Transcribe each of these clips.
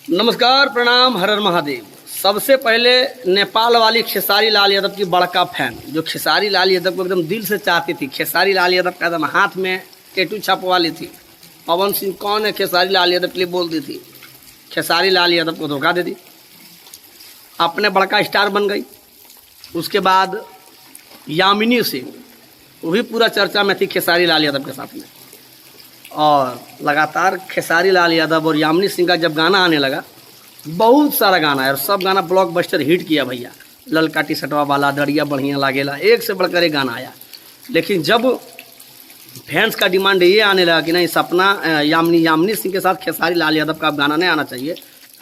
नमस्कार, प्रणाम, हर हर महादेव। सबसे पहले नेपाल वाली खेसारी लाल यादव की बड़का फैन, जो खेसारी लाल यादव को एकदम दिल से चाहती थी। खेसारी लाल यादव का एकदम हाथ में टेटू छपवा ली थी। पवन सिंह कौन है खेसारी लाल यादव के लिए बोलती थी। खेसारी लाल यादव को धोखा दे दी, अपने बड़का स्टार बन गई। उसके बाद यामिनी सिंह, वो भी पूरा चर्चा में थी खेसारी लाल यादव के साथ में। और लगातार खेसारी लाल यादव और यामिनी सिंह का जब गाना आने लगा, बहुत सारा गाना है और सब गाना ब्लॉकबस्टर हिट किया भैया। ललका टी शर्टवा वाला, दड़िया बढ़िया लागेला, एक से बढ़कर एक गाना आया। लेकिन जब फैंस का डिमांड ये आने लगा कि नहीं, सपना यामिनी सिंह के साथ खेसारी लाल यादव का अब गाना नहीं आना चाहिए,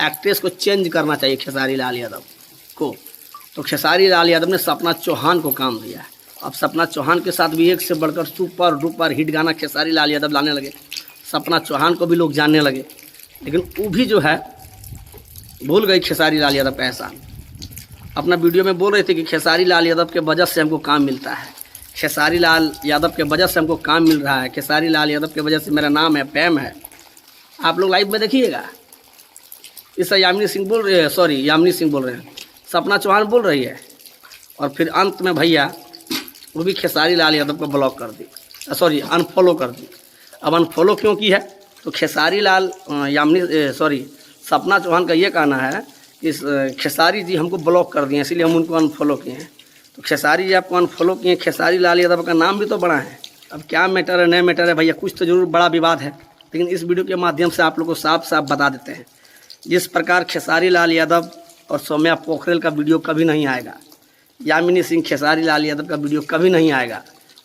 एक्ट्रेस को चेंज करना चाहिए खेसारी लाल यादव को, तो खेसारी लाल यादव ने सपना चौहान को काम दिया है। अब सपना चौहान के साथ भी एक से बढ़कर सुपर डुपर हिट गाना खेसारी लाल यादव लाने लगे। सपना चौहान को भी लोग जानने लगे, लेकिन वो भी जो है भूल गई खेसारी लाल यादव का एहसान। अपना वीडियो में बोल रहे थे कि खेसारी लाल यादव के वजह से हमको काम मिलता है, खेसारी लाल यादव के वजह से हमको काम मिल रहा है, खेसारी लाल यादव के वजह से मेरा नाम है, फैम है। आप लोग लाइव में देखिएगा। इस यामिनी सिंह बोल रहे हैं, सॉरी यामिनी सिंह बोल रहे हैं, सपना चौहान बोल रही है। और फिर अंत में भैया वो भी खेसारी लाल यादव को ब्लॉक कर दी, सॉरी अनफॉलो कर दी। अब अनफॉलो क्यों की है, तो खेसारी लाल सपना चौहान का ये कहना है कि खेसारी जी हमको ब्लॉक कर दिए, इसीलिए हम उनको अनफॉलो किए हैं। तो खेसारी जी आपको अनफॉलो किए, खेसारी लाल यादव का नाम भी तो बड़ा है। अब क्या मैटर है, नया मैटर है भैया, कुछ तो जरूर बड़ा विवाद है। लेकिन इस वीडियो के माध्यम से आप लोग को साफ साफ बता देते हैं, जिस प्रकार खेसारी लाल यादव और सौम्या पोखरेल का वीडियो कभी नहीं आएगा, यामिनी सिंह खेसारी लाल यादव का वीडियो कभी नहीं आएगा,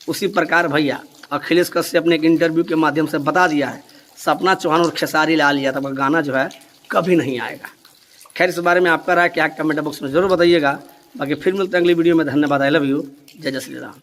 उसी प्रकार भैया अखिलेश कश्यप ने एक इंटरव्यू के माध्यम से बता दिया है, सपना चौहान और खेसारी लाल यादव का गाना जो है कभी नहीं आएगा। खैर, इस बारे में आपका राय क्या, कमेंट बॉक्स में जरूर बताइएगा। बाकी फिर मिलते हैं अगली वीडियो में। धन्यवाद। I love you. जय जय श्री राम।